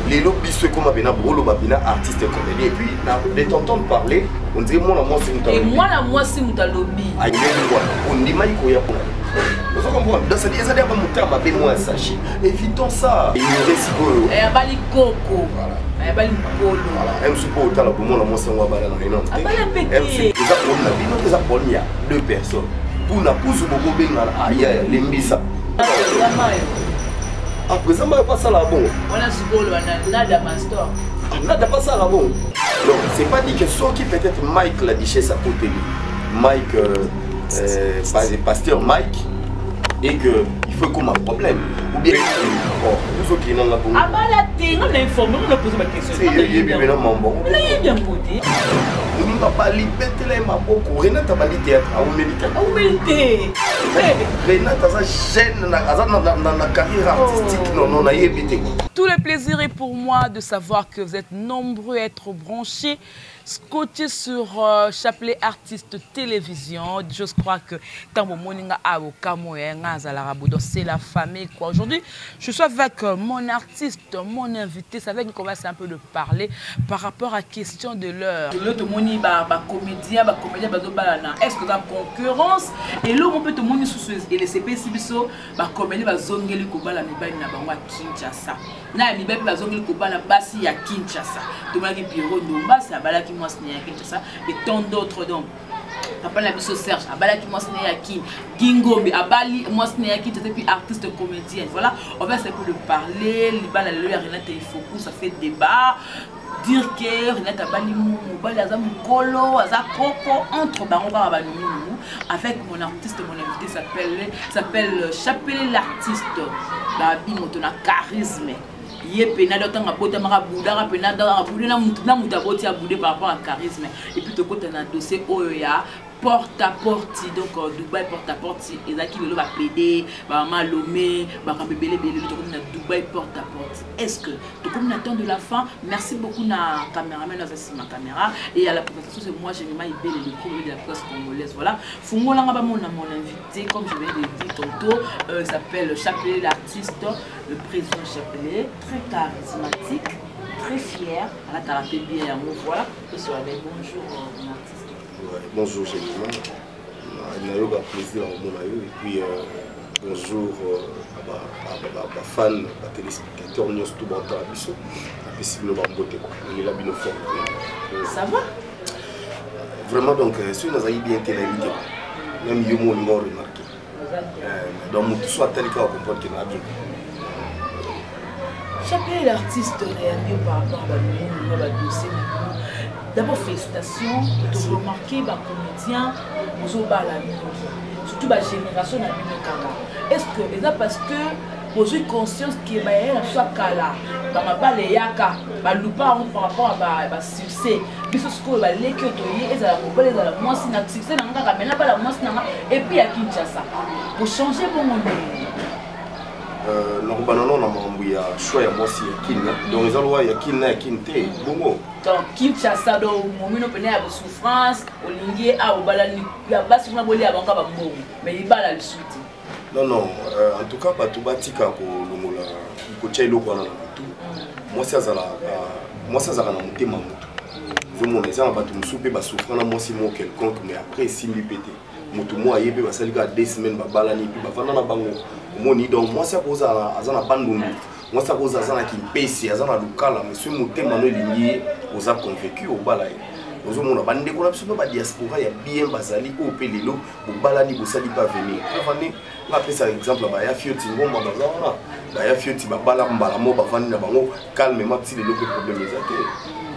les lobbies ceux comme Abena Bolo Babina artiste comédien et puis de t'entendre parler on dirait moi c'est Mouta et moi la moi c'est Mouta lobby ah il est quoi on dit mai koya pour vous comprenez dans cette ça derrière Mouta m'a fait moi sachet évitons ça il nous récite et abali coco voilà abali polo voilà aime support autant la pour moi c'est moi bala na non abali petit ça pour na bino ça pour il y a deux personnes pour na pousse beaucoup benga aya lembisa à présent, je ne vais pas ça là bon. On a ce bol, on a nada pasteur. Nada pas ça là bon. Donc, c'est pas dit que soit qui peut-être Mike l'a dit chez sa côté. Mike, pasteur Mike, et que il faut qu'on ait un problème. Ou bien, nous autres qui n'ont pas de problème. Ah bah la thé, on a informé, on a posé ma question. C'est bien bon. On a bien côté. On ne va pas libérer les maboko. Renata va dire théâtre. Ah, on mérite. Renata, ça gêne dans la carrière artistique. Non, n'a évité. Tout le plaisir est pour moi de savoir que vous êtes nombreux à être branchés, scotchés sur Chapelet Artiste Télévision. Je crois que c'est la famille. Aujourd'hui, je suis avec mon artiste, mon invité. Ça va nous commencer un peu de parler par rapport à la question de l'heure. L'autre comédien, est-ce que la concurrence et l'autre on peut te montrer sous et les CPC biso comédien va zongeli kobala mibali na bango Kinshasa. Na mibali va zongeli kobala basi ya Kinshasa. Tomaki Pierrot Ndombasi abalaki mwasne ya Kinshasa et tant d'autres donc. Papa la biso Serge abalaki mwasne ya Kin Gingombe abali mwasne ya Kin et puis artiste comédien. Voilà, on va essayer de parler, libala le Renata il faut ça fait débat. Dire que Renata Bali Moubali Azam Kolo, Azakoko, entre Baron Barabanounou, avec mon artiste, mon invité s'appelle Chapelet l'artiste. La bimotona charisme. Yepena d'autant à botter Marabouda, Penada, Aboudina Moutaboti à bouder par rapport à charisme. Et puis, tu as un dossier Oya. Porte à porte, donc Dubaï porte à porte, et là qui va plaider, va malomé, va bébé Dubaï porte à porte. Est-ce que tu comme attend de la fin? Merci beaucoup na caméraman, ma caméra et à la présentation c'est moi j'ai mis le premier de la presse congolaise. Voilà, Fungo Langa mon invité comme je viens de dire tantôt, s'appelle Chapelet l'artiste, le président Chapelet, très charismatique, très fier. À la thérapie bien, voilà. Bonjour mon artiste. Ouais, bonjour gentlemen, il y a eu un plaisir à mon aïeux et puis bonjour à ma fan, à téléspectateur, nous sommes tous en train de se faire on est là bien fort. Ça va? Vraiment donc, si nous avons bien été l'invité, même si nous avons remarqué, donc tout soit tel qu'on comprend qu'il y a bien. Chapelet l'artiste est mieux par rapport à la dossier. D'abord, félicitations, tu as remarqué les comédiens, surtout la génération de est-ce que c'est parce que vous avez conscience que y a soit Kala, par rapport à succès, puis ce que les que et puis à Kinshasa, pour changer pour mon normalement on a choix à moi si donc les endroits il y a Kinte bongo donc Kinshasa do momino pene ya souffrance olingi a obalani ya basi na boli abanga ba mbongo mais il bala le soutien non en tout cas batu batika ko longola ko tshelo kwa na mutu moi ça za na mutema mutu zo mona za batu musupe ba souffrance na moi si mo quelconque mais après simbi pété mutu mo ayebe ba salika 2 semaines ba balani puis ba fana na bango moni donc moi ça cause azana bandundu moi ça cause azana kimpesi azana lukala monsieur mutema no lingi oza convaincu au balai ozo mona bande ko na biso ba diaspora ya bien bazali au pelelo bo balani bo sali pas venir avane la pesa exemple ba ya fioti ngomba bazana ba ya fioti ba bala mbala mo ba vandi na bango calmement petit le problème ezate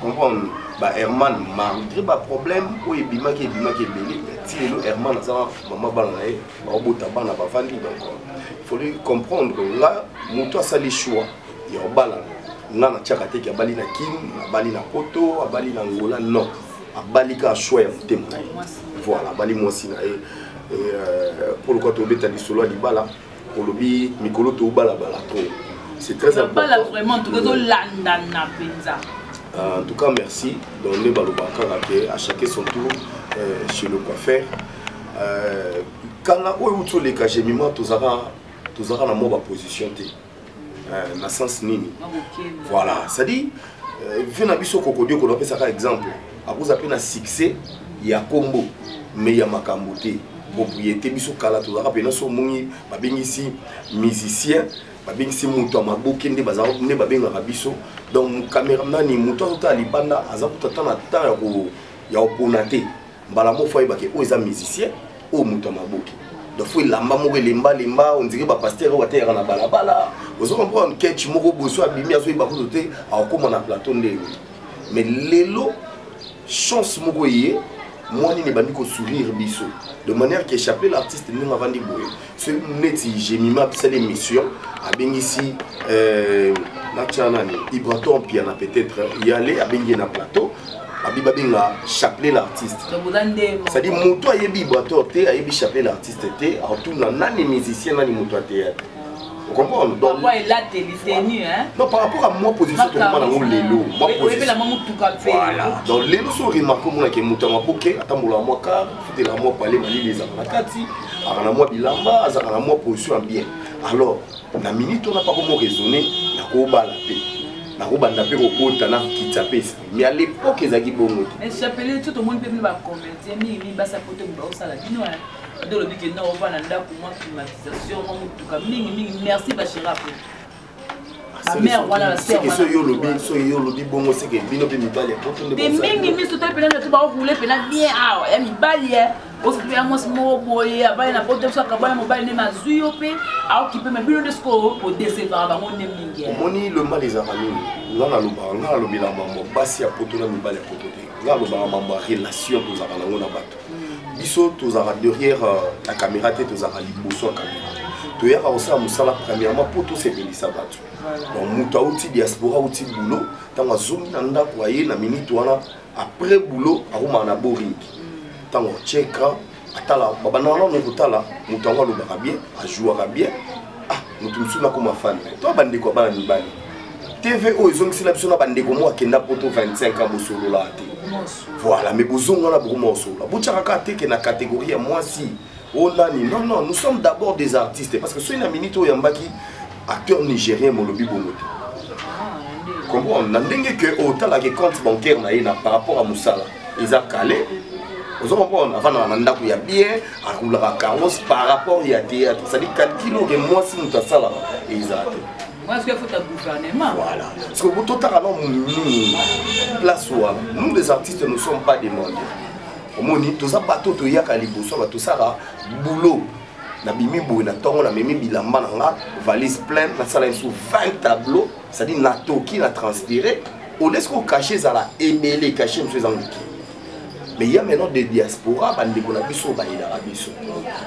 comprendre ba Herman malgré ba problème o ebima ke belé ti le Herman azana mama bana na e ba obota bana ba vandi donc il faut comprendre là moto a sali choix ya obala ngana tchaka te ki abali na Kim abali na Poto abali na Ngola non abali ka choix ya mutema voilà abali mwasi na et pour le côté obeta di solo di bala pour le bi mikolo to bala bala trop c'est très important bala vraiment tout que landa na penza. En tout cas merci donc ne balobaka à chacun son tour chez le coiffeur quand la oyo to les cas j'ai mis moi tous na mo ba position té na sens nini. Voilà, ça dit vu na biso kokodio ko lopesa ka exemple. Abuza pe na succès ya combo mais ya makambo te. Propriété biso kala to za pe na so mungi babengisi musicien babengisi mutu amaboke nde baza ne babenga biso donc cameraman ni mutu tota libanda aza kutata na temps ya oponate mbala mo foi bake o eza musicien o mutu amaboke donc faut lamba mo lemba on dirait ba pasteur wa terre na balabala ozo comprendre ketch moko boso abimi azo ba kutote akoma na plateau ndenge mais lelo chance moko yé moi ni ne bandi ko sourire biso de manière que échapper l'artiste nous avant de boyer ce neti j'ai mis ma petite émission à bengisi na tchanani Ibraton piana peut-être y aller à bengi na plateau abi babinga chapeler l'artiste ça dit moto ayebi Ibraton te ayebi chapeler l'artiste te en tout nani musicien nani moto à théâtre. Vous comprenez? Donc, non, par rapport à moi, position de moi dans le lélo. Voilà. Donc, les gens sont remarquables que Moutama Poké, attends, moi, car, faut la moi parler, les Amanakati, à moi Bilamba, à moi position bien. Alors, la minute, on n'a pas comment raisonner, la Koba la paix. La Koba la paix au pot, t'en as qui tapé. Mais à l'époque, ils avaient bon. Mais j'appelais tout le monde peut venir commenter, mais il va s'apporter au salade. Dans le but non, on va pour moi climatisation, merci Bachira. Ma mère voilà c'est que ce yo lobby bon c'est que bino pe mi bali pour de mingi mi soto pe na to ba rouler pe na bien ah ya mi bali o se pe moi mo boye aba na poto so ka ba mo bali ne mazuyo pe a occuper me bino de score pour décevoir ba mon mingi moni le mal les amis là na lobi la mambo basi ya poto na mi bali ya poto te là loba mambo relation to za na ngona bato biso to za derrière la caméra te to za liboso la caméra to ya aussi à musala premièrement pour tout ces pays sabato donc muta outil diaspora outil boulot tant zoom na ndako aye na minute wana après boulot aruma na boring tant cheka atala baba na no kutala mutango lo ba bien a jouer bien ah mutu musuna comme fan to bande ko bana ni bani TV o ils ont si la biso na bande ko mo kenda poto 25 ans bosolo la te voilà mais bozonga na beaucoup morceau la butchaka te que na catégorie moi si oh non nous sommes d'abord des artistes parce que ceux na minute o yambaki acteur nigérien molobi bongote comprendre na ndenge que au tala ke compte bancaire na ina par rapport à Moussala ils a calé vous comprenez avant na ndako ya bien à rouler carrosse par rapport ya théâtre ça dit 4 kilos que moi si muta sala et ils a moi est-ce qu'il faut ta gouvernement voilà parce que vous tout à place nous les artistes ne sommes pas des mendiants au moni tous ça bateau to ya kaliboso ba tout ça boulot na bimi boy na tongo na memi bilamba na nga valise pleine na sala sous 20 tableaux ça dit na toki na transpirer au laisse qu'on cacher ça la émêler cacher monsieur Zanguki mais il y a maintenant des diaspora bande ko na biso ba ila biso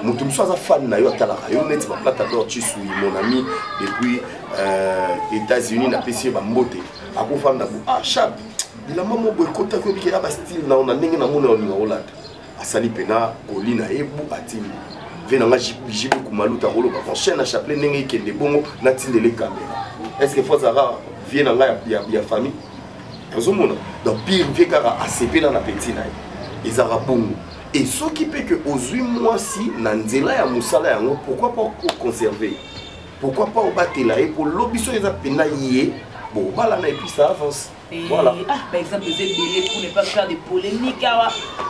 mutu mso za fan na yo atala yo net ba plata d'or chisu mon ami depuis États-Unis na PC ba mbote akufanda bu ah chap bilamba mo boy kota ko bikira ba style na ona ndenge na mona olinga olata asali pena kolina ebu atimi venanga jibu kumaluta rolo ba chaîne à chapelet ndenge kende bongo na tindele caméra est-ce que Fozara vient nga ya famille ozomona donc pire vekara ACP na petit na ezara bongo et ce qui fait que aux 8 mois si na nzela ya musala yango pourquoi pas conserver pourquoi pas obatela et pour l'obiso eza pena yé bon voilà na et puis ça avance. Voilà. Ah, par exemple, vous êtes belé pour ne pas faire de polémique.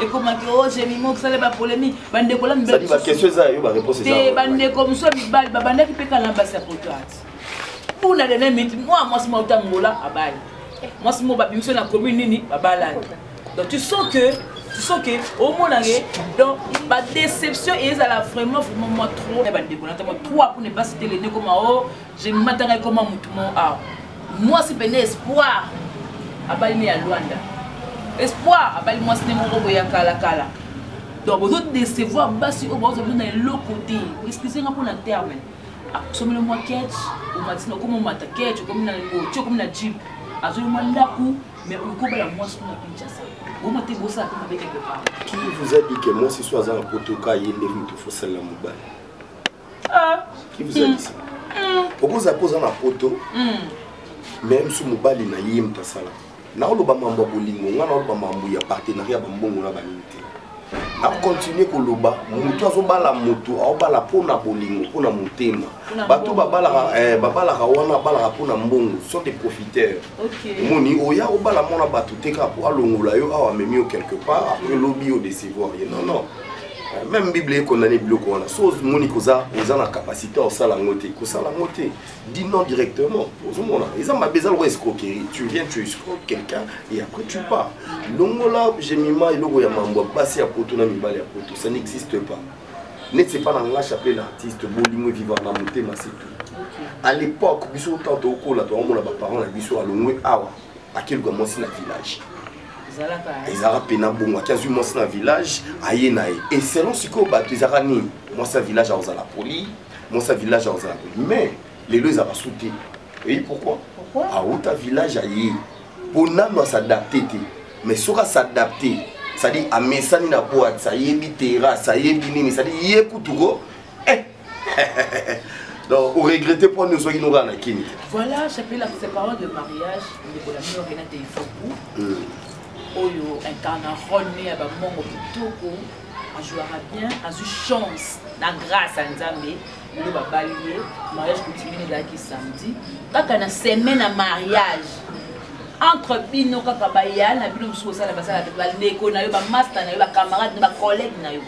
Et comment que oh, j'ai mis mon que ça n'est pas polémique. Bande kolam. Ça dit ma question ça, il va répondre ça. Bande comme ça, bal, bande qui peut qu'à l'ambassade pour toi. Pour la dernière minute, moi c'est mon temps là, à bal. Moi c'est mon babi, monsieur la commune nini, à balade. Donc tu sens que au moins donc ma déception est à la vraiment moi trop. Bande kolam, trop pour ne pas citer les deux comme oh, je m'attendais comme un mouton ah. Moi c'est ben espoir. Abali à Luanda. Espoir, abali moi c'est mon robot ya kala. Donc vous autres décevoir basi au bout de l'autre côté. Excusez-moi pour le terme. Ah, sommes le moi catch ou maintenant comme on mata catch comme na go, comme na jeep. Azuli mandaku mais on coupe la moi sur la Kinshasa. Vous m'avez dit ça comme avec quelque part. Qui vous a dit que moi c'est soit un potoka il est venu te faut la mobile. Ah, qui vous a dit ça? Pourquoi vous avez posé un poto? Même si mobile na yim ta sala. Na oloba mambo bolingo nga na oloba mambo ya partenariat bambongo na banité a continuer koloba mutu azobala mutu aobala pona bolingo pona motema bato babalaka wana balaka pona mbongo sont des profiteurs moni oya obala mona bato teka po alongola yo awa memi yo quelque part après lobi au décevoir non même Bible est condamné bloqué wana so moni koza oza na capacité au sala ngote ko sala ngote dis non directement ozomona ils ma besoin de escroquerie tu viens tu escroques quelqu'un et après tu pars longola j'ai mis ma logo ya mambo basi ya poto na mibale ya poto ça n'existe pas n'est c'est pas dans la chapelle l'artiste bolingo vivant na motema c'est tout à l'époque biso tanto okola to omona ba parents na biso alongwe awa akelu kwa mosi na village Ezara pena bongo 15 mois dans village aye nae et selon ce que bato ezara ni moi ça village à la poli moi ça village à la poli mais les deux ezara sauté et pourquoi à autre village aye pona no s'adapter mais sera s'adapter ça dit à mesani na boîte ça yebi terrasse ça yebi nini ça dit yekutugo donc, on regrette pour nous soyons dans la clinique. Voilà, j'appelle la séparation de mariage de la meilleure Renate Ifoku. Oyo incarne un rôle mais à mon kitoko a jouera bien, a eu chance, la grâce à Nzambe, le va balayer, mariage continue là qui samedi. Quand on a semaine à mariage entre bino kakabaya na bino musuko sala basala la ndeko na yo ba master na yo ba camarade na ba collègue na yo.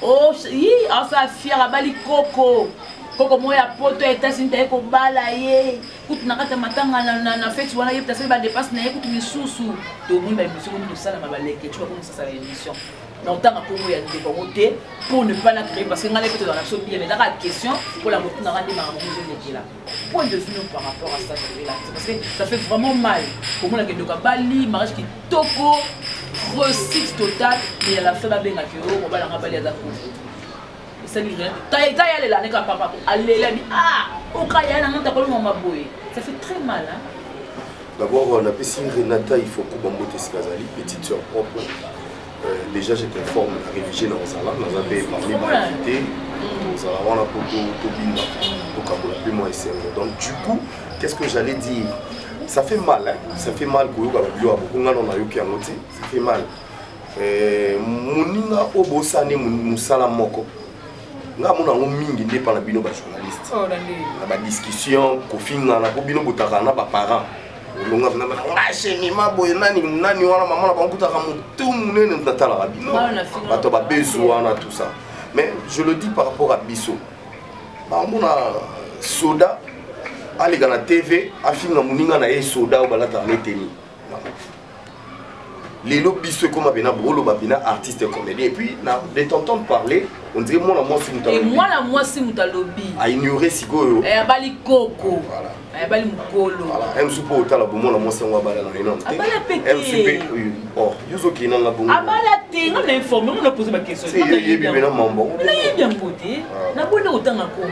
Oh, yi, on sa fier à bali koko. Koko moya poto États-Unis taye ko balaye. Kutu nakata matanga na fête wana yeba tasali ba dépasse na kutu misusu. To moni ba émission ko sala mabaleke, tu vois comment ça l'émission. Donc tant que pour y a des volontés pour ne pas la créer parce que on a peut-être dans la chose bien mais dans la question pour la moto na rendre ma là. Point de vue par rapport à ça parce que ça fait vraiment mal. Pour moi la que doka bali mariage qui toko réussite totale mais à la fin ba benga que on va la rabaler à ça dit rien. Taïta y aller là n'est pas papa aller là ah au cas y a un ta ça fait très mal hein. D'abord on a passé Renata il faut que Bambote Skazali petite sœur propre. Déjà j'étais formé à réviser dans Zala, dans un pays parmi ma invité, dans Zala, on a poto Tobinda, donc à la plus moi ici. Donc du coup, qu'est-ce que j'allais dire? Ça fait mal, hein? Ça fait mal pour beaucoup on a eu qui a noté, ça fait mal. Moninga obosane musala moko. Nga mona ngo mingi nde pa na bino ba journaliste. Oh na ba discussion ko finga na ko bino botaka na ba parents. Longa na ngase ni maboye nani wana mama na bankutaka mutu munene ntatala rabino bato ba besoin na tout ça mais je le dis par rapport à biso ba mona soda ali na TV afinga muninga na soda o balata meteni les lobbies comme abena brolo babina artiste comédien et puis de t'entendre parler on dirait moi la moi si muta lobby a ignorer sigoyo bali koko voilà bali mukolo voilà aime supo otala bomo la moi si on bala na ino abala peki oh yuzo kina la bomo abala te on a informé on a posé ma question c'est yebi bena mambo na yebi ngote na bona otanga komo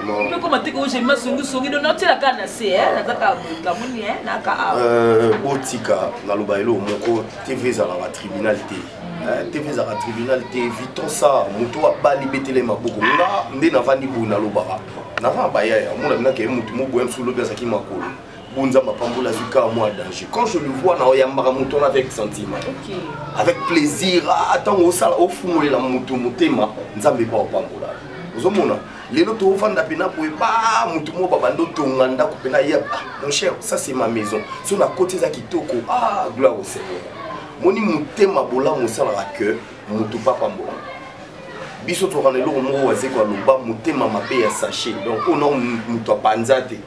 mais comment tu que j'ai ma songi donc tu la kana c'est na zaka kamuni na ka botika na lobailo moko TV za la tribunalité TV za la tribunalité évitons ça muto abali betele maboko nga nde na vandi bu na lobara na va ba ya mona na ke mutu mo boem sous l'obia saki makolo bunza mapambola zuka moi danger quand je le vois na oyambara muto avec sentiment avec plaisir attends au sala au fumolela mutu mutema nzambe ba opambola ozomona lelo to vanda pena po ba mutu mo babando tonganda ko pena ya mon cher ça c'est ma maison sur la côté za kitoko gloire au Seigneur moni mutema bola mosala la cœur mutu papa mbola biso to ranelo mo waze kwa loba mutema mabe ya sachet donc ono mutu panzate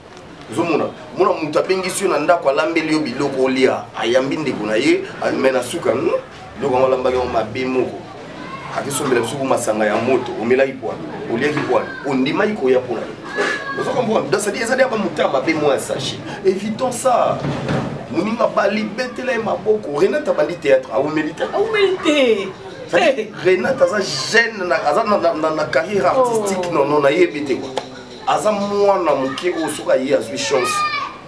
zomona mona mutu abengisi na ndako alambeli yo biloko olia ayambi ndeko na ye amena suka ndoko malamba yo mabe moko akisombela biso masanga ya moto omela ipwa oliaki pwa ondima iko ya pona vous comprenez donc ça dit ça ba mutama mabe mo ya sachet évitons ça Moninga bali betele maboko Renata bali théâtre a humilité Renata za jeune na carrière artistique non na yebite quoi aza mwana muke osoka ye azwi chance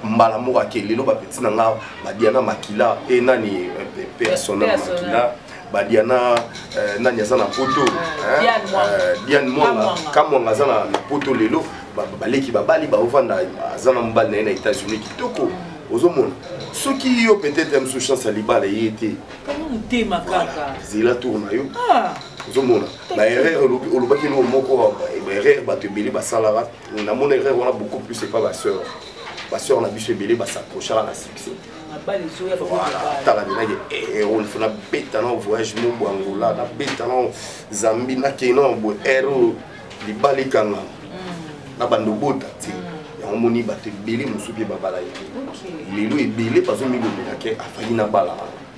mbala moka ke lelo ba petit nanga badiana makila e nani personnel makila badiana nani aza na poto Diane Mwanga kamwanga aza na poto lelo baleki babali ba ovanda aza na mbali na États-Unis kitoko ozomona soki yo peut-être aime sous chance à libala yete comment muté makaka zela tourna yo ozomona ba erreur olobaki no moko ba erreur ba te belé ba salara na mon erreur on a beaucoup plus c'est pas ba sœur na biso belé ba s'approcher à la succès voilà tala bina ke on fait na beta na voyage mo Angola na beta na Zambie na Kenya bo ero li balikanga na bando bota ti ya moni ba te belé musupi ba bala yi lelo e belé parce que mi go na ke afali na bala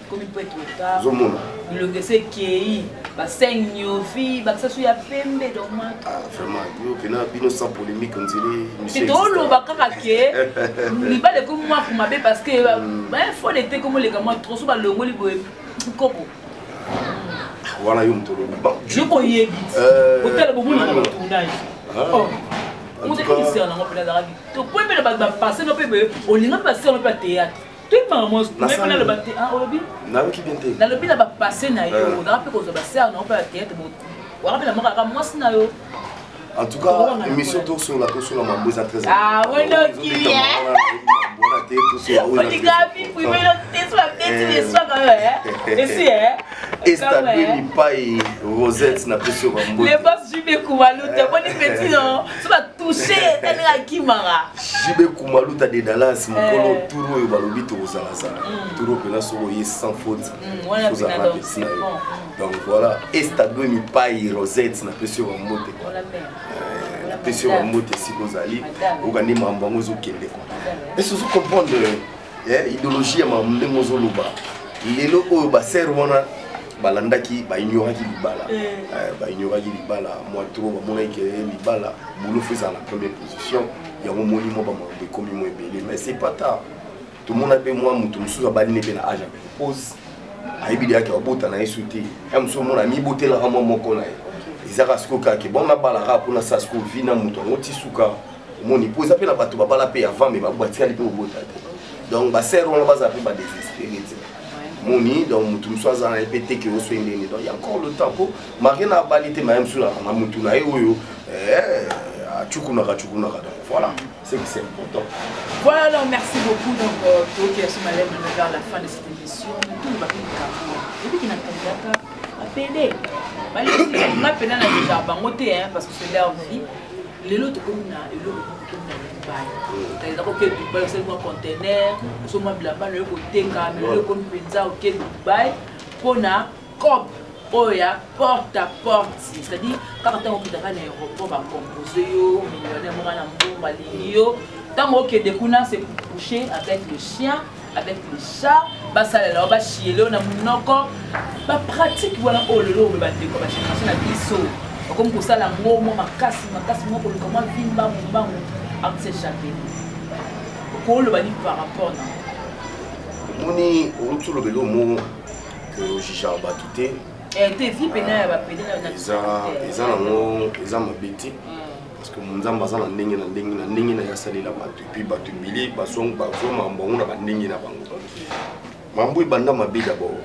comme il peut être tard zomona le que c'est qui ba seng nyofi ba ça ya pembe donc ah vraiment yo pena bino sans polémique on dirait monsieur c'est tout lo ba kaka ke li ba le comme moi pour mabe parce que ben faut l'été comme les gamins trop souvent le ngoli bo kopo voilà yo mtolo bon je koyebi hôtel bo mo na tournage oh on dit ici on a pas la radio to peut me ba passer no peut on linga passer on peut théâtre tout maman mais pas le baté ah obi na qui bien té na le bi na ba passer na yo on rappelle ko ba ser na on peut théâtre bon on rappelle moi ka moi na yo en tout cas émission tout sur la mamboza très ah ouais non qui vient on dit graphique pour me le sur la tête des soirs quand même et si hein et ça lui pas Rosette na pression mambo les boss Jibé Koumalou t'es bon petit non ça va toucher tellement qui mara Jibé Koumalou t'as des Dallas mon colo touro et balobi to osala ça touro pena soro y sans faute voilà donc voilà et ça lui pas Rosette na pression mambo la pression mambo te si kozali ogani mambo ngozo kende et surtout comprendre idéologie ya mambo ngozo loba lelo oyo ba ser wana balandaki ba ignoraki libala moi trop ba mona ke libala boulot faisant la première position ya mo moni mo ba mo be komi mo ebele mais c'est pas tard tout le monde a moi mutu musuza bali ne na age pose aibi dia ke obota na esuti emso mona mi botela ha mo moko na ezaka siko ka ke bon na bala ra pour na sasko vina mutu ngoti suka moni pose apela bato babala pe avant mais ba boatia lipe obota donc ba ser on ba za pe ba désespérer moni donc mutu msoza na epete ke oso ndeni donc il y a encore le temps pour marquer na balité même sur la mutu na oyo chukuna donc voilà c'est que c'est important. Voilà, alors merci beaucoup donc toi qui as malade vers la fin de cette émission tout le bateau et puis qui n'a pas appelé on a appelé na déjà bangoté hein parce que c'est leur vie les autres comme na et l'autre comme na Dubaï t'as OK Dubaï c'est un conteneur so moi blaba le côté ka mais le comme penza OK Dubaï pona cop oya porte à porte c'est-à-dire quand on quitte l'aéroport va composer yo millionnaire mo na mbomba liyo tant OK de kuna c'est pour coucher avec le chien avec le chat ba salela ba chielo na munoko ba pratique voilà oh lelo ba déco ba génération na biso comme pour ça la momo makasi moko comment vimba mbango avec ces chapelets ko le bani par rapport na moni on le belo mo que jija ba quitter et te vie pena ba pena na eza nango eza mabeti parce que munzamba za na ndenge na ya salela bato puis bato bili basong bazo mambongo na bandenge na bango mambo ibanda mabe d'abord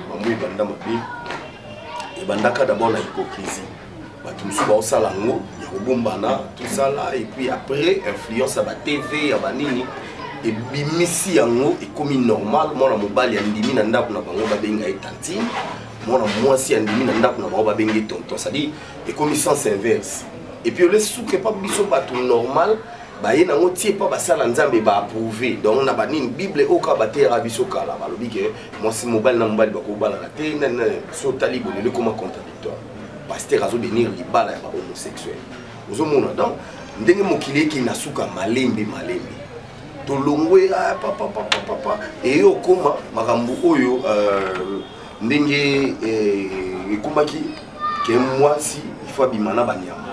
mambo ibanda mabe ebandaka d'abord la hypocrisie bato musu ba osala ngo ya kobombana tout ça là et puis après influence à ba TV ya banini et bimisi yango ekomi normal mona mobali ya ndimi na ndako na bango babenga etantine mona mwasi ya ndimi na ndako na bango babenga tonton c'est-à-dire ekomi sens inverse et puis le souke pas biso bato normal ba ye nango tie pas basala nzambe ba approuver donc na banini bible oka batera biso kala balobi ke mwasi mobali na mobali bakobala na te na so tali bonele comme contradictoire pasteur azo venir libala ya ba homosexuel ozomona donc ndenge mokili ki na suka malembe tolongwe papa et okoma makambo oyo ndenge ekomaki ke mwasi il faut bimana banyama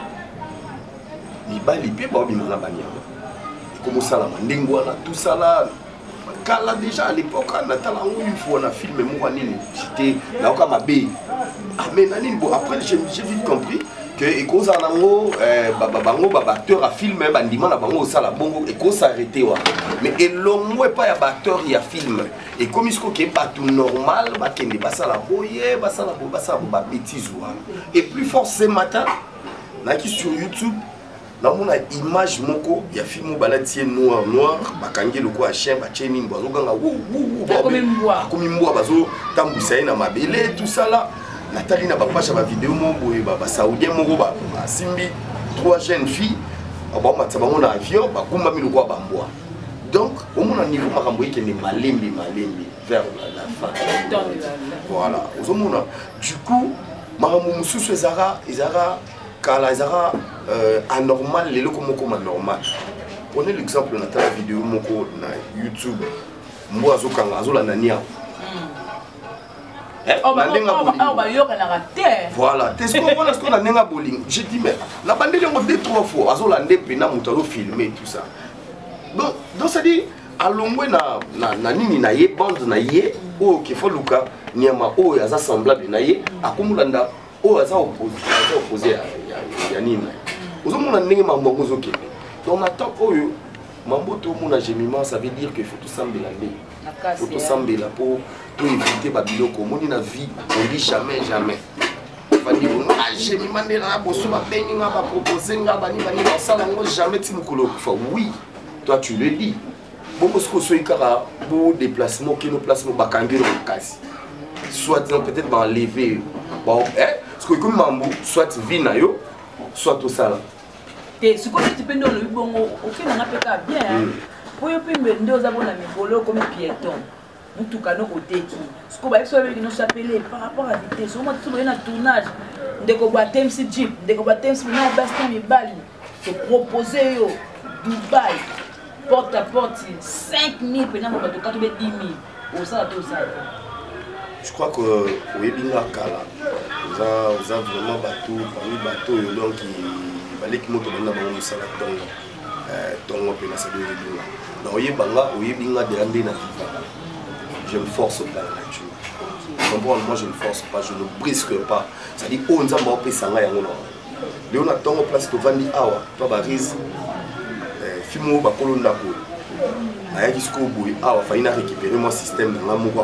mibali pe ba bimana banyama comme ça ndenge wana tout ça là kala déjà à l'époque na talango il faut na film mo nini c'était na oka mabe mais nani bon après j'ai vite compris que ekoza nango bango acteur a filmé bandima na bango osala bongo ekosa arrêter wa mais elongwe pas ya acteur ya film et comme isko ke pas tout normal ba kende basala boye basala ba bêtise wa et plus fort ce matin naki sur YouTube na mona image moko ya film balati noir bakangi loko a chien ba cheni mbo azoganga wu comme mboa bazo tambusa na mabele tout ça là natali na bapage ba vidéo moko ba saoudien moko ba simbi 3 jeunes filles ba matsa bango na avion ba kumba miloko ba mbwa. Donc au moins niveau makambo yake ni malembi vers la fin. Voilà, au moins du coup makambo mususu ezara kala ezara anormal lelo comme normal. Prenez l'exemple na ta vidéo moko na YouTube mbwa azokanga azolanda nia. Voilà, t'es ce qu'on a nenga bowling. J'ai dit mais la bande est 2-3 fois, azolande pena mutalo filmer tout ça. Donc ça dit à l'ongwe na nini na ye bande na ye o ke foluka nyama o yaza semblable na ye akumulanda o yaza opposé ya nini. Ozomona ndenge mambo ngozoke. Donc na temps oyo mambo to mona gemiment ça veut dire que faut tout sambela ndé. Faut tout sambela pour tout éviter babiloko moni na vie on dit jamais fandi on a gemiment ndé na boso ba bengi nga ba proposer nga bani ba sala ngo jamais timukolo fa oui. Toi tu le dis. Bon parce que soit kara bon déplacement que nos placements bakangiro kasi. Soit peut-être ba enlever bon parce que comme mambo soit vina yo soit tout ça là. Ce que tu peux nous le bon OK on a pas bien. Pour yo pimbe ndo za bona mikolo comme piéton. Mutu kano oteki. Ce que ba so avec nous s'appeler par rapport à vitesse. Au moins tu na tournage. Ndeko ba temsi jeep, ndeko ba temsi na baston mi bali. Te proposer yo Dubaï. Porte à porte, 5 000, pendant que tu as 10 000. Je crois que oui, bien Kala, vous avez vraiment bateau, parmi bateaux, donc il fallait que nous tombions dans le salon donc on peut la saluer donc oui, banga, oui, bien derrière na je ne force pas la nature. Comprends, moi je ne force pas, je ne brisque pas. Ça dit on a pas pris ça là yango. Léon attend en place to vandi awa, toi barise. Fimo bakolo ndako ayaki siko boy awa faina récupérer mon système dans la moko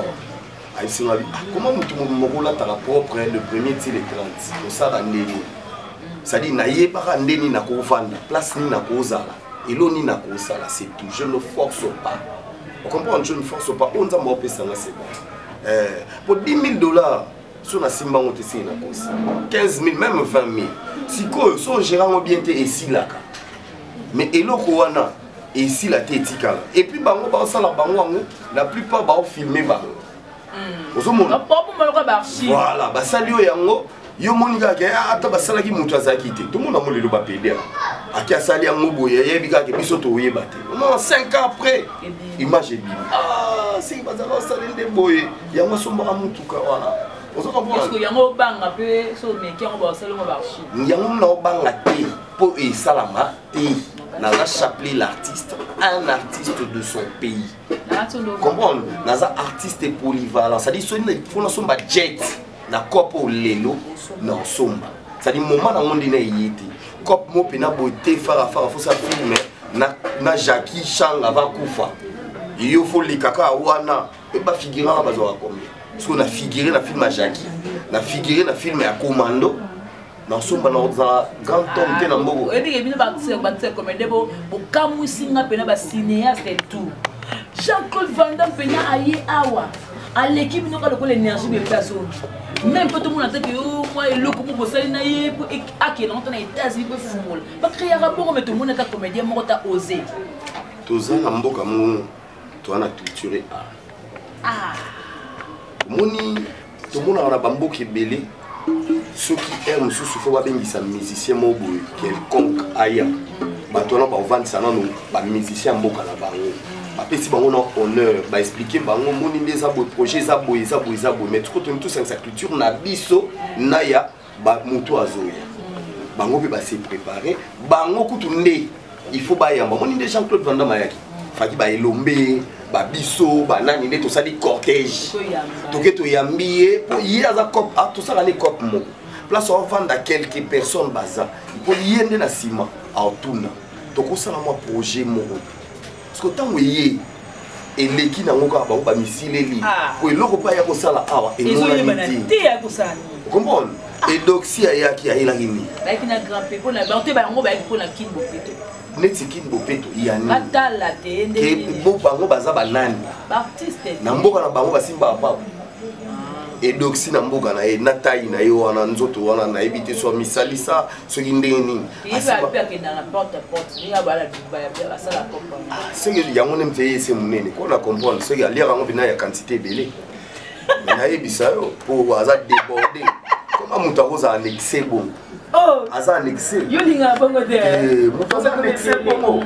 ay singa bi comment mutu moko la ta propre le premier tir le 30 ça va ndeni ça dit na ye para ndeni na ko vanda place ni na ko zala eloni na ko sala c'est tout je ne force pas on comprend je ne force pas on nzamba opesa nga c'est bon pour $10,000 sur la simba on te sina ko 15 000 même 20 000 si ko so gérant bien te ici là. Mais eloko wana et ici la tétika et puis bango ba sala bango la plupart ba filmer bango ozomona voilà ba salio yango yo monika ke ata ba sala ki mutu azaki te tout monde amolelo ba pédé aki asali yango boye yebika ke biso to yeba te non 5 ans après image bi c'est ba zala sala nde boye yango somba mutuka wana parce que yango banga pe so meki yango ba sala mo ba archi yango na banga te po e salama te. Naza chapelet l'artiste, un artiste de son pays. Comprendre? Naza artiste polyvalent. Ça dit, il faut que nous jet. Na cop au lelo, na somba. Ça dit, moment na monde na yéti. Cop mo pena beauté, fara faut ça filmer. Na Jackie Chan avant Koufa. Il faut les kaka wana. Et pas figurer na bazo à combien? Parce qu'on a figuré na film à Jackie, na figuré na film à Commando. Dans son grand homme qui est dans le monde. Et puis, il y a comme des beaux camoussins, cinéaste et tout. Jean-Claude Van Damme, aïe, awa. À l'équipe, nous avons l'énergie de personne. Même quand tout le monde a dit que moi, il est loco pour ça, il est pour acquérir dans les États-Unis pour fumol. Pas créer un rapport, mais tout le monde est comédien, moi, t'as osé. Tout ça, on a beaucoup toi, on a culturé. Moni, tout le monde a un bambou qui est belé. Ceux qui aiment sous faut pas bien ça musicien mobo quelconque ailleurs maintenant ba vendre ça non ba musicien mboka na bango ba pesi bango na honneur ba expliquer bango moni ndeza bo projet za boy mais tout tout sa culture na biso na ya ba mutu azoya bango pe ba se préparer bango kutu nde il faut ba yamba moni nde Jean-Claude Van Damme yaki faki ba elombe ba biso ba nani nde to sali cortège to yambié pour y a za cop a tout ça les cop mo place on vend à quelques personnes baza pour y ende na ciment a tuna to ko sala mo projet mo parce que tant oui et l'équipe na ngoka ba misileli ko eloko pa ya ko sala awa et non ya ko sala comprendre et donc si ya ki ya ngini ba ki na grand pepo na ba te ba ngo ba ko na kinbo peto netikin bopeto yani batala te ndenge bo bango baza banani artiste na mboka na bango basimba papa edoxi na mboka na ye na taille na yo wana nzoto wana na ebité so misalisa so kindeni c'est yango nem te c'est munene ko na comprendre c'est que lire yango bina ya quantité belé mais na ebisa yo pour aza déborder comment mutakoza annexé bon oh aza annexé yo linga bongo de mutakoza annexé bon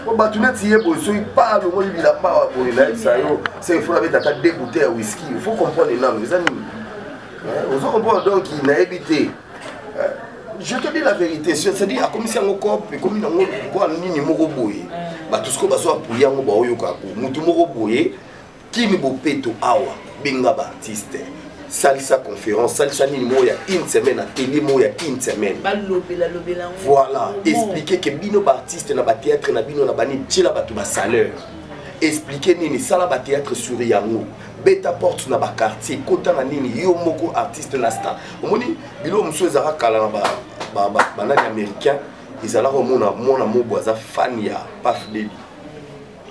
o batuneti yebo so ipalo mo libila bawa pour na ebisa yo c'est il faut la mettre à 2 bouteilles à whisky il faut comprendre les noms les amis vous comprenez donc il n'a évité. Je te dis la vérité, c'est-à-dire à commissaire au corps et comme on voit nini moko boye. Ba tout ce que ba so appuyer ngo ba oyoka ko. Mutu moko boye qui ni bo peto awa benga ba artiste. Salisa conférence, salisa nini moya une semaine atelier moya une semaine. Ba lobela. Voilà, expliquer que bino ba artiste na ba théâtre na bino na bani tchela ba to ba salaire. Expliquer nini sala ba théâtre sur yango. Beta porte na ba quartier kota na nini yo moko artiste na star omoni bilo mso ezaka kala na ba nani américain ezala ko mona mobo za fan ya Puff Daddy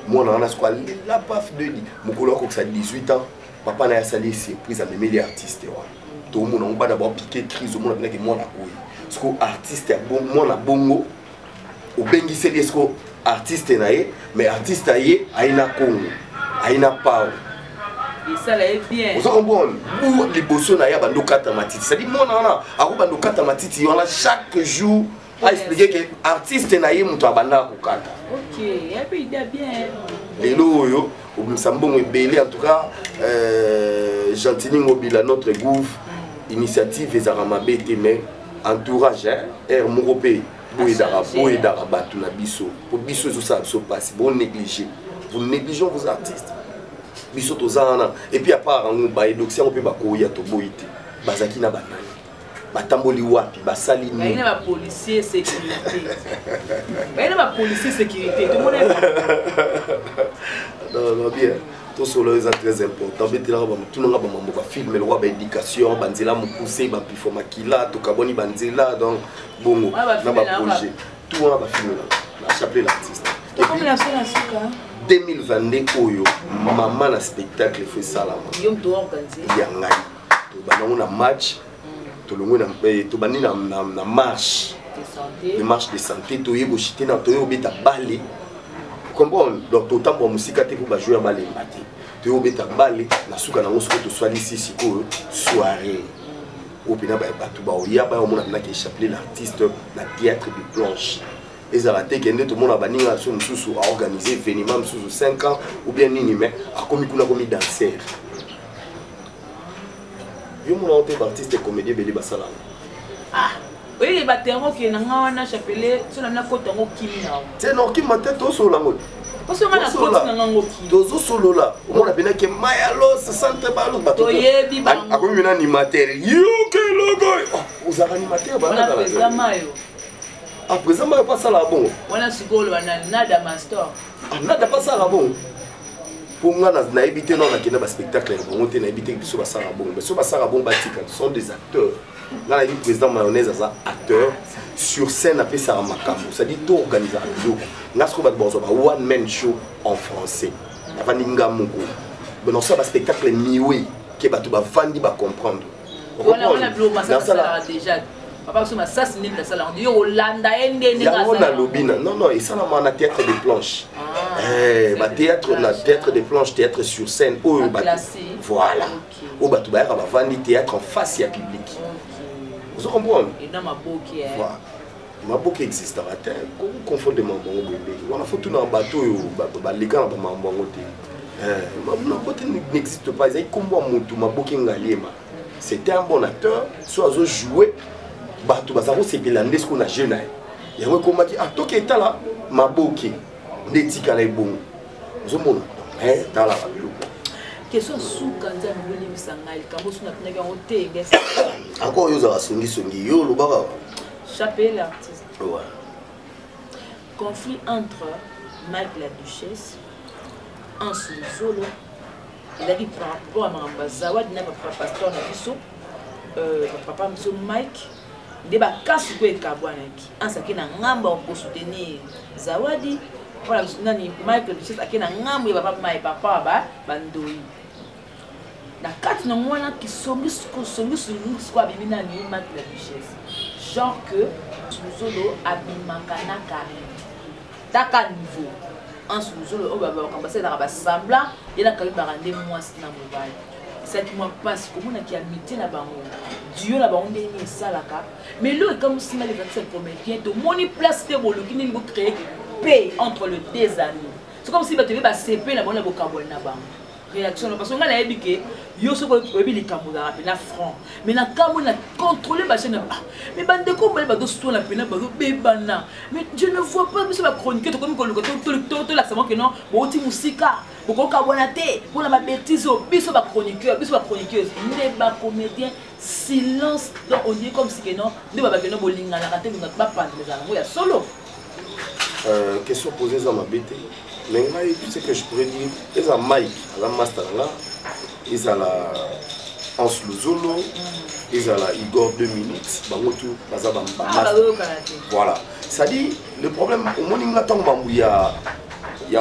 mona na squale la Puff Daddy mokolo ko sa 18 ans papa na ya sali surprise a memeli artiste wa to mona ngba d'abord piquer crise mona bina ke mona koyi sko artiste ya bon mona bongo obengisi esko artiste na ye mais artiste ye aina kongo aina pao. Et ça là est bien. Vous comprenez? Pour les bossons na ya bando kata matiti. C'est-à-dire mon ana, ako bando kata matiti, on a chaque jour à expliquer que artiste na ye muto abanda ko kata. OK, et puis il est bien. Lelo yo, obimsambongo ebele en tout cas Gentini Ngobila notre gouv initiative ezarama bete mais entourage er morope boyedara batu na biso. Pour biso zo ça so passe, bon négliger. Vous négligez vos artistes. Et puis à part on ba edoxia on peut ba koya to boité bazaki na banani batamboli wapi basali ni ba policier sécurité ba policier sécurité tout le monde non bien tout cela est très important betela ba tout nga ba mambo ba film le roi ba éducation banzela mukuse ba performa kila to kaboni banzela donc bongo na ba projet tout on ba film là na chapeler l'artiste et puis 2022 oyo maman na spectacle fait salama yo to organiser ya ngai to banango na match to longo na to bani na marche de marche de santé to yebo chité na to yo beta balé comprendre donc to tambo musika te pour ba jouer balé maté to yo beta balé na suka na ngoso to swali sisi ko soirée au pina ba to ba o ya ba o mona na ke chapeler l'artiste na théâtre de planche. Et ça va être que tout le monde a banni à organiser événement sous 5 ans ou bien nini mais a commis comme danseur. Yo mon autre artiste et comédien belé basala. Ah, oui les battements qui na ngana chapelé so na kota ngo kimina. C'est non qui m'a tête au solo ngo. Parce que na kota na ngo ki. Dozo solo là, on a bien que Mayalo se sente balos bateau. Toyebi ba. A comme un animateur. Yo que logo. Vous avez animateur ba na la mayo. À présent, on pas ça là bon. On a ce goal, on a nada master. Nada pas ça là bon. Pour moi, on a évité non on a spectacle, on a évité que ce soit ça là bon. Mais ce soit ça là bon, ce sont des acteurs. Là, le président Mayonnaise est acteur sur scène après ça macambo. Ça dit tout organisé. On a ce qu'on va voir one man show en français. Avaninga Moko. Mais non ça va spectacle miwe qui va tout va vendre va comprendre. On a bleu ça déjà. Papa ça c'est nul ça là on dit Hollanda ndene ngasa. Non non et ça là on a théâtre de planche. Bah théâtre on a théâtre de planche, théâtre sur scène oh voilà. Oh bah tout va vendre théâtre en face à public. Vous comprenez? Et dans ma boki voilà. Ma boki existe à terre. Comment confondre mambo bébé. On a faut tout dans bateau bah les gars dans mambo ngoté. Ma boki n'existe pas, il combo mutu ma boki ngaliema. C'était un bon acteur, soit jouer bato bazaro sepelande ce qu'on a jeune il y a comme dit ah toi qui est là ma boki netika na ebongo ozomona dans la babelo question sous kanza mboni bisangai kambo suna tunaka hote ngesi encore yo za songi yo lobaka chapeler l'artiste ouais conflit entre Mike la Duchesse en solo il a dit par rapport à Mamba Zawadi na papa pasteur na biso papa monsieur Mike débat casse quoi kabwanaki ansaki na ngamba pour soutenir Zawadi voilà nani Mike le Duchesse akena ngambo ya papa mai papa ba bandoi La carte non moi là qui songi quoi bimina ni mat la duchesse. Genre que Souzolo abimakana carré. Taka niveau. En Souzolo au baba quand passer dans la semblant, il a quand même barandé moi na mobile. Cette moi passe comme on a qui amitié là bas. Dieu là bas on est ça là ka. Mais lui comme si mal les 27 comédiens de moni place de bolo qui n'est pas créé paix entre les deux amis. C'est comme si tu avais CP là bas on a beaucoup na bas. Réaction parce qu'on a l'habitude yo so ko ebi likambo na franc mais na kamo na contrôler ba chaîne mais bande ko ba do sto na pena ba do bebana mais je ne vois pas monsieur la chronique to comme ko to la sama que non bo ti musika bo ko ka bona te pour la bêtise biso ba chroniqueur biso ba chroniqueuse ne ba comédien silence donc on dit comme si que non de ba que non bo linga na te ba pas les amours ya solo question posée ça m'a bêté. Mais tu sais que je pourrais dire, ils ont Mike, la master là, ils ont la Hans Luzolo, ils ont la Igor 2 minutes, voilà. Ça dit, le problème, au moment où il y a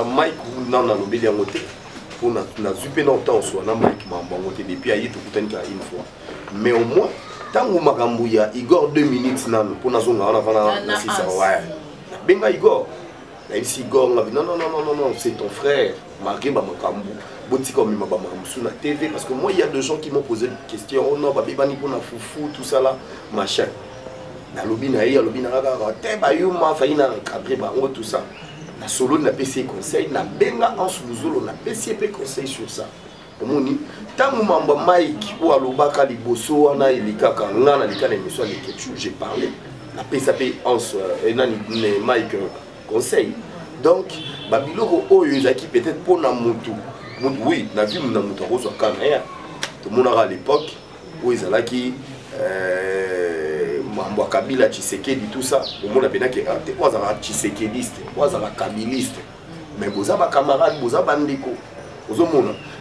Mike ou non, dans le bélier en côté, pour na super longtemps, soit na Mike mambangote depuis aïe tout une fois. Mais au moins, tant que magambu ya Igor 2 minutes nan pour na zonga on a fait ça ouais. Benga Igor. Même si Igor non, c'est ton frère, Margué Bamakambu, Botikom Mabamakambu na TV, parce que moi il y a des gens qui m'ont posé des questions, oh non, Babibani pour na foufou, tout ça là, machin. Na lobina ya lobina raga, te bayuma faina cadrer bango tout ça. Na solo na PC conseil, na benga en Luzolo na PCP conseil sur ça. Omoni, tangu mamba Mike ou alobaka liboso wana ilikaka ngana likana émission de quelque chose, j'ai parlé. Na PCP en nani Mike conseil. Donc, Babiloko Oyo qui peut-être pour la moto. Oui, la vie na moto rose quand même. Tout le monde à l'époque où ils allaient qui Mamba Kabila Tshisekedi tout ça. Tout le monde a bien que t'es quoi ça Tshisekediste, quoi ça kabiliste. Mais vous avez camarade, vous avez bandiko. Vous avez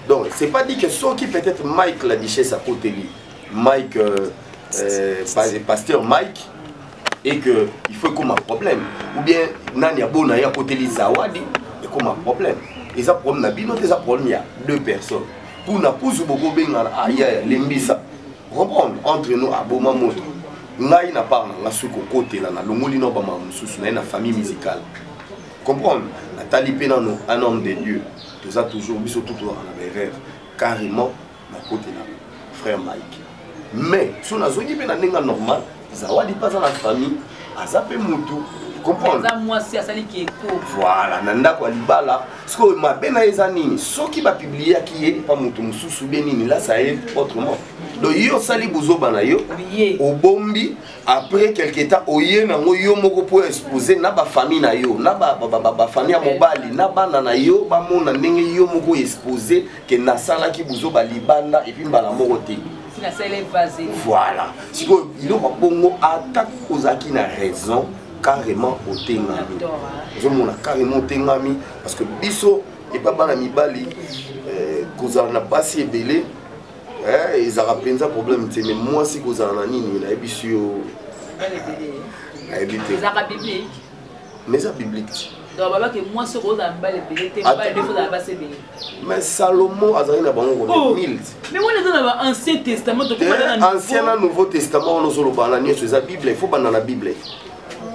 donc c'est pas dit que ceux qui peut-être Mike la duchesse à côté lui. Mike pasteur Mike. Et que il faut comme un problème ou bien nani a bon à côté les zawadi et comme un problème et ça problème na bino ça problème il y a deux personnes pour na pousse beaucoup ben ailleurs lembisa comprendre entre nous aboma moto ngai na parle na suko côté là na longoli no ba mamususu na famille musicale comprendre na talipé dans nous un homme de Dieu tout ça toujours biso tout à la rêve carrément na côté là frère Mike mais si on a zoni ben na normal Zawadi pas dans la famille, Azape Moutou, comprendre. Voilà, Nanda kwa libala. Ce que ma bena ezanini, ce qui va publier qui est pas Moutou Moussou Benini, là ça est autrement. Donc yo sali buzo banayo, au bombi, après quelques temps, oye na yo moko pour exposer na ba famille na yo, na ba famille mobali, na ba na yo, ba mona ndenge yo moko exposer que na sala ki buzo ba libanda et puis mbala moko te. Voilà. Si il a bongo attaque aux acquis na raison carrément au tengami. On a carrément tengami parce que biso et pas bana mibali cause on a pas si belé ils ont rappelé ça problème mais moi si cause on a nini na ebisio les arabes bibliques mais ça biblique. Donc baba que moi ce rose en bas les belé pas des fois pas c'est belé. Mais Salomon a na bango 1000. Mais on est dans l'Ancien Testament donc Ancien et Nouveau Testament on solo bana ni sur la Bible, il faut bana la Bible.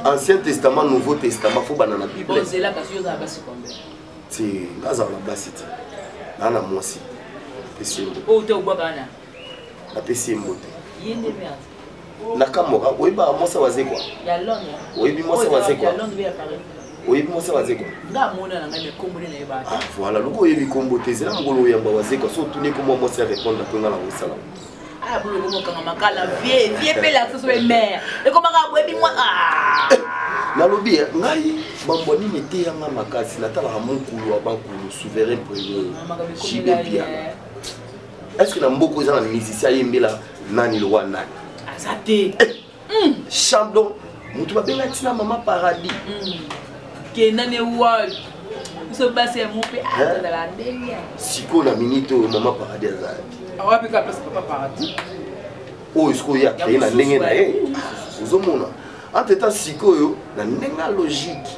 Ancien Testament, Nouveau Testament, il faut bana la Bible. C'est là parce que ça va se combien. C'est là ça la base c'est. Là na moi aussi. Oh te obagana. La PC mbote. Yende merde. Nakamora, oui bah moi ça va c'est quoi. Ya Londres. Oui moi ça va c'est quoi. Ya Londres vient apparaître. Oui, moi ça va c'est quoi. Nga mona na ngai kombo na yeba. Ah voilà, loko yebi kombo te zela ngolo yamba wa c'est quoi. So tourner comment moi ça répondre à nga la osala. Ah bolo ko kanga makala vie pe la so mère. Et comment ka bwebi moi ah. Na lobi ngai bamboni mete ya makasi natala ha monkulu wa bankulu souverain premier. Chibia. Est-ce que na mboko za na musicien yembela nani lo wana? Azate. Chandon. Mutu ba benga tina mama paradis. Kenane wall. So basse mon pe dans la dernière. Siko na minute mama paradis azate. Awa pe ka place papa paradis. Oh isko ya créé na ndenge na ye. Uzomona. Entre temps siko yo na ndenge logique.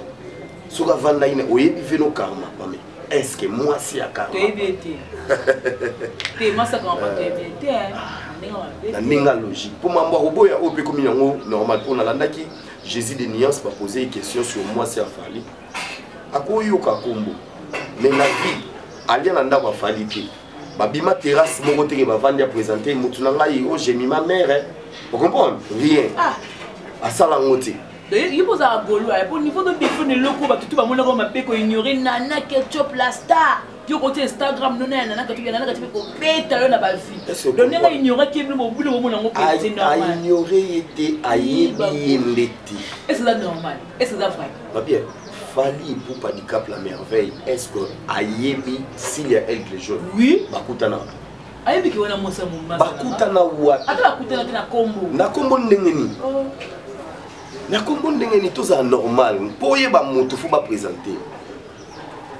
Soka vanda ina oyebi veno karma pame. est-ce que moi si à Karma t'es moi ça quand t'es na ninga logique pour moi roboya au pe comme yango normal pour na landaki Jésus de nuance pas poser une question sur moi si à Fali akoyo ka kombo mais la vie alien anda ba Fali te babima terrasse moko te ke ba vandi a présenter mutu na ngai oh j'ai mis ma mère vous comprenez rien à ça la ngote. Il pose à Golo, pour niveau de défendre le locaux, tout le monde m'a fait ignorer Nana Ketchup la star. Tu côté Instagram, non Nana Ketchup, Nana Ketchup, pétale na ba vie. Le nègre ignorait qu'il me boule au monde en c'est normal. A ignorer était ayebi ndeti. Est-ce ça normal? Est-ce ça vrai? Pas bien. Fali pour pas du cap la merveille. Est-ce que ayebi s'il y a elle les jours? Oui. Bakutana. Ayebi qui wana mosa mon mama. Bakutana wa. Ata bakutana na kombo. Na kombo ndengeni. Na kombo ndengeni tout ça normal. Pour yeba moto faut pas présenter.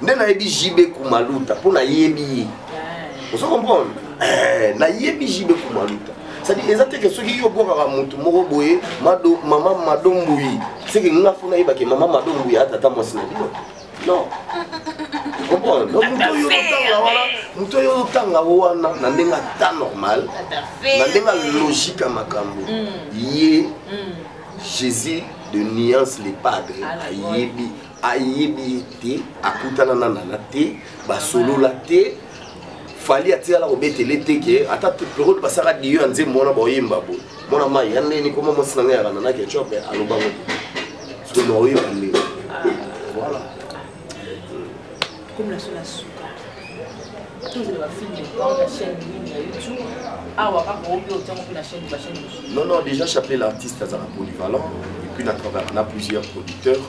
Ndena yebi jibe kumaluta pour na yebi. Vous comprenez? Na yebi jibe kumaluta. Ça dit exactement que ceux qui yo boka moto moko boye mado maman madombuyi. C'est que nga funa yeba que maman madombuyi atata mosina. Non. Vous comprenez? Donc moto yo tanga wana na ndenga ta normal. Na ndenga logique makambo. Yé Jésus de nuance les padres ayebi te akutana na te ba solo la te fali atia la obetele te ke ata période basara diyo anze mona ba yemba bo mona mai yande ni koma mosinanga ya na ketchup aloba ngo so no yeba ni voilà comme la sola suka tous les films dans la chaîne YouTube non, non, déjà j'appelais l'artiste Azara polyvalent et puis à travers on a plusieurs producteurs.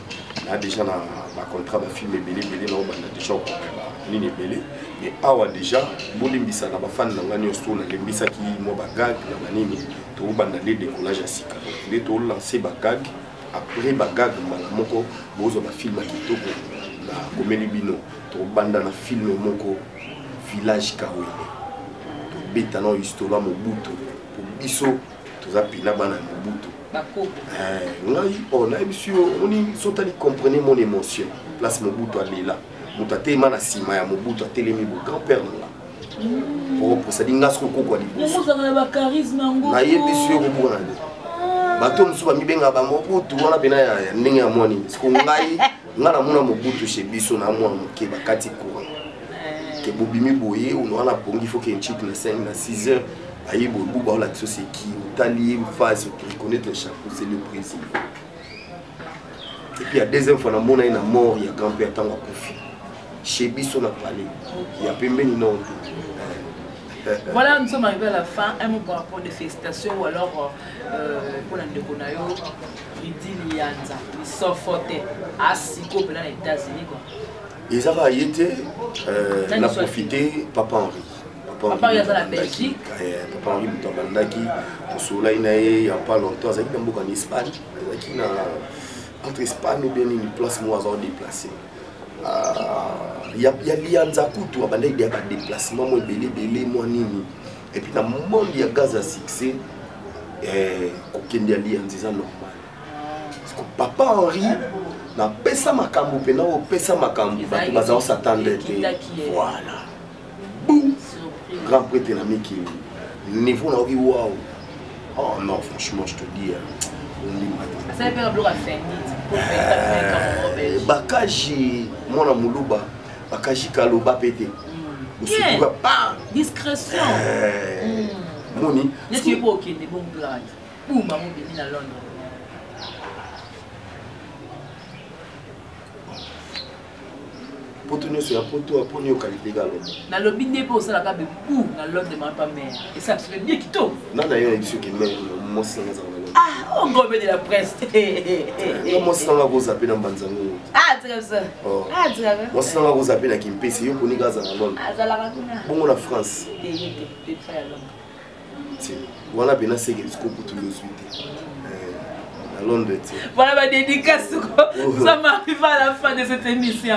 On a déjà un contrat de film belé on a déjà ligne belé mais awa déjà bolimbisa na ba fan na ngani sto na limbisa ki mo ba gag na nini to banda le décollage à sika donc to lancer ba gag après ba gag mbala moko bozo ba film kitoko na komeli bino to banda na film moko village Kawele betano histoire Mobutu pour biso tozapina bana Mobutu bako ngai on a monsieur on sotali comprenez mon émotion place Mobutu alela mutate mana sima ya Mobutu atelemi bo grand-père là pour ça dinga sko ko ali mo za ba charisme ngo na yebi sur ko bona de bato msu ba mibenga ba Mobutu wana pena ya ndenge ya mwani sko ngai ngana muna Mobutu chez biso na mwa ke bakati courant que bobimi boye on a la pongi faut qu'il y ait un chic na 5 na 6 heures ayi bobu ba la c'est qui tali phase pour reconnaître le chapeau c'est le président et puis la deuxième fois na mona ina mort il y a grand-père tanga kofi chez biso na parler il y a pembeni non. Voilà, nous sommes arrivés à la fin. Un mot par rapport aux félicitations ou alors pour la Ndekonayo, Ridi Lianza, ils sont fortés à Siko dans les États-Unis. Ils avaient été, on a profité, Papa Henri. Papa Henri est dans la Belgique. Papa Henri est dans la Belgique. Il n'y a pas longtemps, il y a en Espagne. Entre Espagne et bien une place moi à déplacer. Il y a Lianza Koutou, il y a des déplacements, belé, moi nini. Et puis dans le monde, il y a gaz à succès. Il y a Lianza normal. Parce que Papa Henri, na pesa makambu pena o pesa makambu bato baza s'attendre voilà boum grand prêtre na miki niveau na oki wow oh non franchement je te dis on dit ça fait un bloc à faire bakaji mona muluba bakaji kaloba pété bien discrétion moni n'est-ce que pas OK des bons blagues boum maman vient à Londres. Poto nyoso ya poto aponi yo qualité galo na lobi nde po sala ka be pou na l'ordre de ma pas mère et ça se fait bien kito nana yo ebiso ke mère mo sanga za ah on gobe de la presse no mo sanga ko zape na mbanzango ah c'est comme ça ah c'est vrai mo sanga ko zape na kimpesi yo poni gaza na Londres ah za la rakuna bongo na France te très à Londres ti wana bena sege ko putu yo suite Londres. Voilà ma dédicace. Ça m'arrive à la fin de cette émission.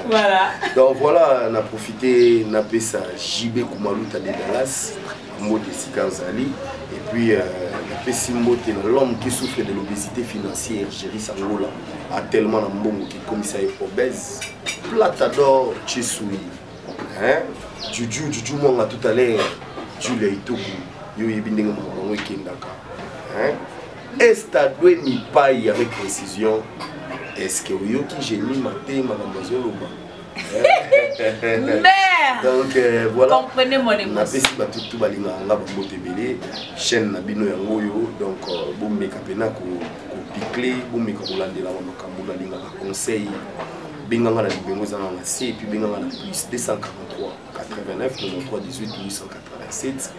Voilà. Donc voilà, on a profité, on a fait ça JB Kumaluta de Dallas, mot de Sikanzali. Et puis, on a fait Simote, l'homme qui souffre de l'obésité financière, Géry Sangola. a tellement na mbongo qui commissaire obèse Platador Chesui hein Juju monga tout à l'heure Julia Itoku yo yebindinga mabango ekendaka hein estadwe ni paille avec précision est-ce que yo qui génie maté makambazo loba merde donc voilà comprenez mon émotion na pesi batutu balinga nga bamotebele chaîne na bino yango yo donc bomeka pena ko picle bomeka kolandela makambo na linga conseil binganga na libengo zana na C et puis binganga na plus 243 89 93 18 887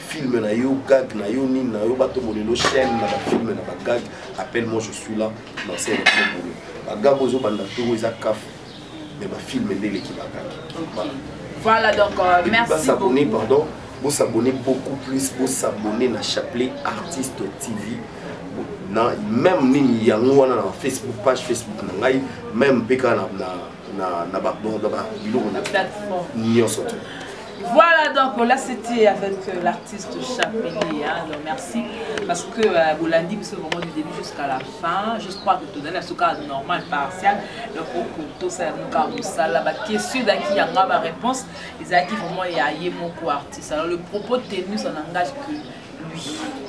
film na yo gag na yo ni na yo bato molelo chaîne na ba film na ba gag appelle-moi je suis là dans ces films ba gag ozo banda to eza kaf mais ba film ndele ki ba gag voilà donc merci s'abonner pardon vous s'abonner beaucoup plus vous s'abonner na Chapelet Artiste TV même nini yango wana na Facebook page Facebook na ngai même peka na ba biloko na plateforme nyonso. Voilà donc là c'était avec l'artiste Chapelet hein, donc merci parce que Bolandi c'est vraiment du début jusqu'à la fin je crois que tout donner ce cas normal partiel donc tout ça nous car ça là ba question d'aki yanga ba réponse les acquis vraiment il y a yemoko artiste alors le propos tenu ça n'engage que lui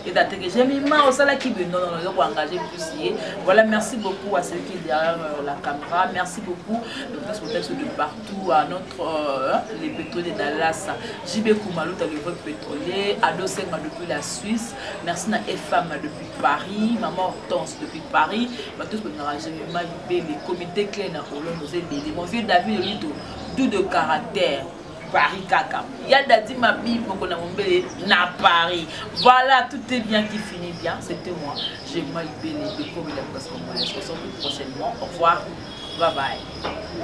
et d'ailleurs que j'ai mis main au salaire qui veut non donc engager plus voilà merci beaucoup à celui qui est derrière la caméra merci beaucoup de texte de partout à notre les pétroliers de Dallas JB Koumalou le vol pétrolier Ado Senga depuis la Suisse merci na FM depuis Paris maman Hortense depuis Paris bah tous on a jamais mal les comités clés na Hollande nos mon vieux David Lito doux de caractère Paris Kaka. Il y a d'adi ma Bible pour qu'on a na Paris. Voilà, tout est bien qui finit bien. C'était moi. J'ai mal libéré de comme il a parce qu'on va se retrouver prochainement. Au revoir. Bye bye.